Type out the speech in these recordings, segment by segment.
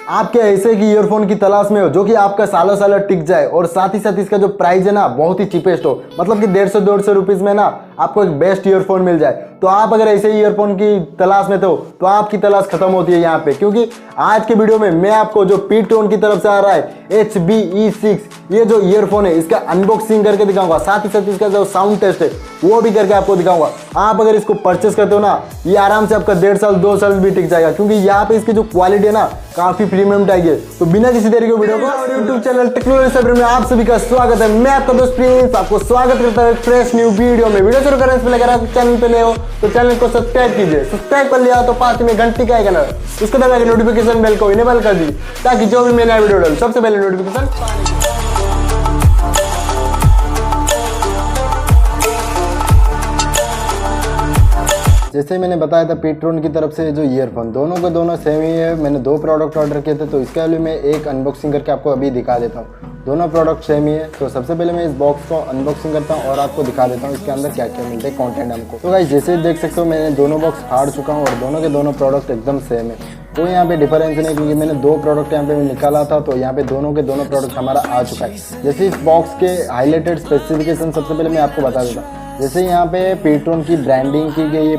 आपके ऐसे की ईयरफोन की तलाश में हो जो कि आपका सालों सालों टिक जाए और साथ ही साथ इसका जो प्राइस है ना बहुत ही चीपेस्ट हो, मतलब कि 150 रुपीज में ना आपको एक बेस्ट ईयरफोन मिल जाए, तो आप अगर ऐसे ईयरफोन की तलाश में तो आपकी तलाश खत्म होती है यहाँ पे। क्योंकि आज के वीडियो में मैं आपको जो Ptron की तरफ से आ रहा है HBE6 ये जो ईयरफोन है इसका अनबॉक्सिंग करके दिखाऊंगा, साथ ही साथ इसका जो साउंड टेस्ट है वो भी करके आपको दिखाऊंगा। आप अगर इसको परचेस करते हो ना ये आराम से आपका 1.5 साल 2 साल भी टिक जाएगा, क्योंकि यहाँ पे इसकी जो क्वालिटी है ना काफी प्रीमियम टाइप है। तो बिना किसी देरी के वीडियो को और यूट्यूब चैनल टेक्नोलॉजी सेंटर में आप सभी का स्वागत है। मैं आपका दोस्त प्रिंस आपको स्वागत करता हूँ फ्रेश न्यू वीडियो में। वीडियो शुरू करने से पहले अगर आप चैनल पे नए हो तो चैनल को सब्सक्राइब कीजिए, सब्सक्राइब कर लिया तो पास में घंटी का आइकन है उसको दबा के नोटिफिकेशन बेल को इनेबल कर दी ताकि जो भी मैं नया वीडियो डालूं सबसे पहले नोटिफिकेशन पाने। जैसे मैंने बताया था Ptron की तरफ से जो ईयरफोन दोनों के दोनों सेम ही है। मैंने 2 प्रोडक्ट ऑर्डर किए थे तो इसके लिए मैं एक अनबॉक्सिंग करके आपको अभी दिखा देता हूँ। दोनों प्रोडक्ट सेम ही है। तो सबसे पहले मैं इस बॉक्स को अनबॉक्सिंग करता हूँ और आपको दिखा देता हूँ इसके अंदर क्या क्या मिलता है कंटेंट हमको। तो गाइस जैसे देख सकते हो मैंने दोनों बॉक्स फाड़ चुका हूँ और दोनों के दोनों प्रोडक्ट एकदम सेम है, कोई यहाँ पे डिफरेंस नहीं, क्योंकि मैंने 2 प्रोडक्ट यहाँ पे निकाला था तो यहाँ पे दोनों के दोनों प्रोडक्ट हमारा आ चुका है। जैसे इस बॉक्स के हाईलाइटेड स्पेसिफिकेशन सबसे पहले मैं आपको बता देता हूँ। जैसे यहाँ पे Ptron की ब्रांडिंग की गई है।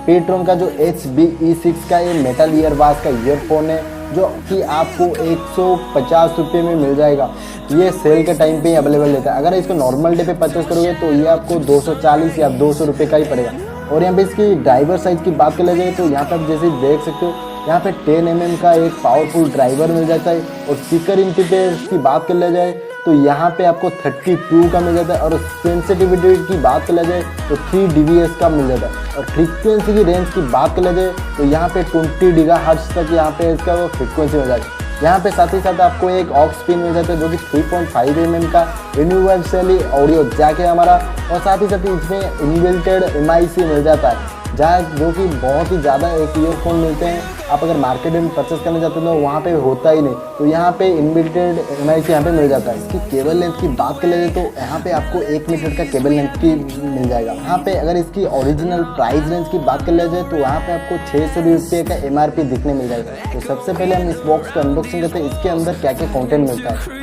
Ptron का जो HBE6 का ये मेटल ईयरबास का ईयरफोन है जो कि आपको 150 रुपये में मिल जाएगा। ये सेल के टाइम पे ही अवेलेबल रहता है। अगर इसको नॉर्मल डे पे परचेस करोगे तो ये आपको 240 या 200 रुपये का ही पड़ेगा। और यहाँ पे इसकी ड्राइवर साइज की बात कर जाए तो यहाँ पर जैसे देख सकते हो यहाँ पे 10 mm का एक पावरफुल ड्राइवर मिल जाता है। और स्पीकर इंटरफेस की बात कर जाए तो यहाँ पे आपको 32 का मिल जाता है। और सेंसिटिविटी की बात कर जाए तो 3 dBs का मिल जाता है। और फ्रीक्वेंसी की रेंज की बात कर जाए तो यहाँ पे 20 GHz तक यहाँ पे इसका वो फ्रीक्वेंसी मिल जाता है। यहाँ पे साथ ही साथ आपको एक ऑक्स पिन मिल जाता है जो कि 3.5 mm का यूनिवर्सली ऑडियो जैक है हमारा। और साथ ही साथ इसमें इनबिल्टेड MIC मिल जाता है जहाँ जो कि बहुत ही ज़्यादा एक ईयरफोन मिलते हैं। आप अगर मार्केट में परचेस करने जाते हो तो वहाँ पे होता ही नहीं, तो यहाँ पे इनबिल्टेड MIC यहाँ पे मिल जाता है। इसकी केबल लेंथ की बात कर ले तो यहाँ पे आपको 1 मीटर का केबल लेंथ की मिल जाएगा। यहाँ पे अगर इसकी ओरिजिनल प्राइस रेंज की बात कर ले जाए तो वहाँ पे आपको 600 रुपये का MRP दिखने मिल जाएगा। तो सबसे पहले हम इस बॉक्स को अनबॉक्सिंग करते हैं, इसके अंदर क्या क्या कॉन्टेंट मिलता है।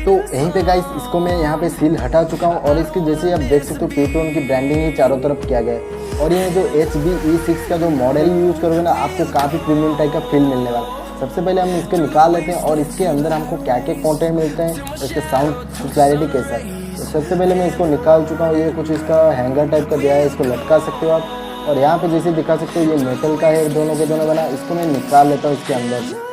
तो यहीं पे गाइस इसको मैं यहाँ पे सील हटा चुका हूँ और इसकी जैसे आप देख सकते हो Ptron की ब्रांडिंग ही चारों तरफ किया गया है। और ये जो HBE6 का जो मॉडल यूज़ करोगे ना आपको काफ़ी प्रीमियम टाइप का फील मिलने वाला है। सबसे पहले हम इसको निकाल लेते हैं और इसके अंदर हमको क्या क्या कंटेंट मिलते हैं और इसके साउंड क्लैरिटी कैसा है। तो सबसे पहले मैं इसको निकाल चुका हूँ। ये कुछ इसका हैंगर टाइप का दिया है, इसको लटका सकते हो आप। और यहाँ पर जैसे दिखा सकते हो ये मेटल का है, दोनों के दोनों बना। इसको मैं निकाल लेता हूँ इसके अंदर से।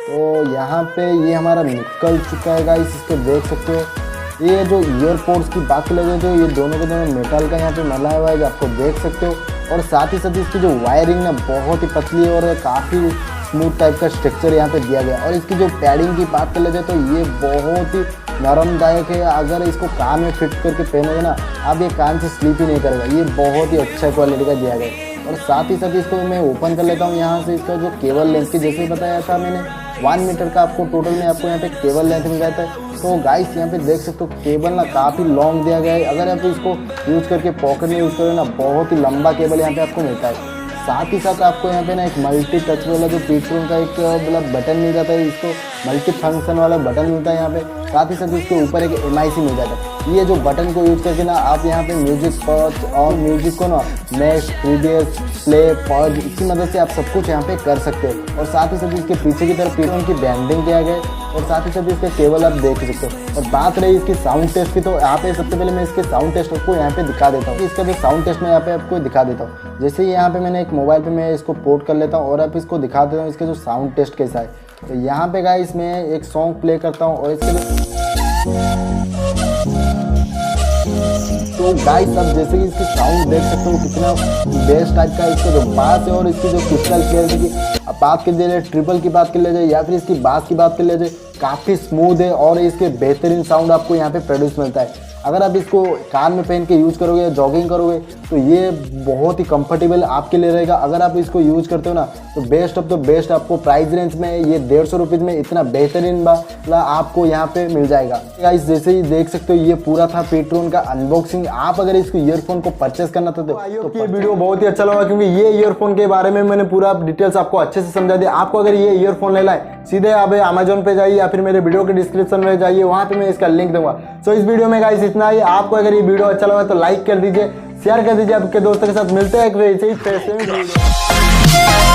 तो यहाँ पे ये हमारा निकल चुका है गाइस, इसको देख सकते हो। ये जो ईयरपोड्स की बात कर लेते हो ये दोनों के दोनों मेटल का यहाँ पे मला हुआ है जो आपको देख सकते हो। और साथ ही साथ इसकी जो वायरिंग ना बहुत ही पतली और काफ़ी स्मूथ टाइप का स्ट्रक्चर यहाँ पे दिया गया। और इसकी जो पैडिंग की बात कर लेते हो तो ये बहुत ही नरमदायक है। अगर इसको कान में फिट करके पहनोगे ना आप ये कान से स्लीप ही नहीं करेगा। ये बहुत ही अच्छा क्वालिटी का दिया गया। और साथ ही साथ इसको मैं ओपन कर लेता हूँ यहाँ से। इसका जो केबल लेंथ की जैसे बताया था मैंने 1 मीटर का आपको टोटल में आपको यहाँ पे केबल लेंथ मिल जाता है। तो गाइस यहाँ पे देख सकते हो केबल ना काफ़ी लॉन्ग दिया गया है। अगर आप इसको यूज़ करके पॉकेट में यूज़ करोगे ना बहुत ही लंबा केबल यहाँ पे आपको मिलता है। साथ ही साथ आपको यहाँ पे ना एक मल्टी टच वाला जो Ptron का एक मतलब बटन मिल जाता है, इसको मल्टी फंक्शन वाला बटन मिलता है यहाँ पे। साथ ही साथ इसके ऊपर एक MIC मिल जाता है। ये जो बटन को यूज़ करके ना आप यहाँ पे म्यूजिक पॉज और म्यूजिक को ना नेक्स्ट प्रीवियस प्ले पॉज इसकी मदद से आप सब कुछ यहाँ पे कर सकते हो। और साथ ही साथ इसके पीछे की तरफ Ptron की ब्रांडिंग किया गया है। और साथ ही साथ इसका केबल आप देख सकते हो। और बात रही इसकी साउंड टेस्ट की तो यहाँ पे सबसे पहले मैं इसके साउंड टेस्ट को यहाँ पे दिखा देता हूँ। इसका जो साउंड टेस्ट मैं यहाँ पे आपको दिखा देता हूँ। जैसे यहाँ पे मैंने एक मोबाइल पे मैं इसको पोर्ट कर लेता हूँ और आप इसको दिखा देता हूँ इसका जो साउंड टेस्ट कैसा है। तो यहाँ पे गाइस मैं एक सॉन्ग प्ले करता हूँ और इसके तो गाइस अब जैसे कि इसकी साउंड देख सकते हो कितना बेस्ट टाइप का इसका जो बास है। और इसकी जो क्रिस्टल क्लियर की बात कर ले ट्रिपल की बात कर ले जाए या फिर इसकी बास की बात कर ले जाए काफ़ी स्मूथ है और इसके बेहतरीन साउंड आपको यहाँ पे प्रोड्यूस मिलता है। अगर आप इसको कान में पहन के यूज़ करोगे या जॉगिंग करोगे तो ये बहुत ही कंफर्टेबल आपके लिए रहेगा। अगर आप इसको यूज़ करते हो ना तो बेस्ट ऑफ द बेस्ट आपको प्राइस रेंज में ये 150 रुपये में इतना बेहतरीन वाला आपको यहाँ पे मिल जाएगा। गाइस जैसे ही देख सकते हो ये पूरा था Ptron का अनबॉक्सिंग। आप अगर इसको ईयरफोन को परचेस करना था तो ये वीडियो बहुत ही अच्छा लगा, क्योंकि ये ईयरफोन के बारे में मैंने पूरा डिटेल्स आपको अच्छे से समझा दिया। आपको अगर ये ईयरफोन लेना है सीधे आप अमेजोन पे जाइए या फिर मेरे वीडियो के डिस्क्रिप्शन में जाइए, वहाँ पे मैं इसका लिंक दूंगा। सो इस वीडियो में गाइस इतना ही। आपको अगर ये वीडियो अच्छा लगा तो लाइक कर दीजिए, शेयर कर दीजिए आपके दोस्तों के साथ। मिलते हैं एक ऐसे ही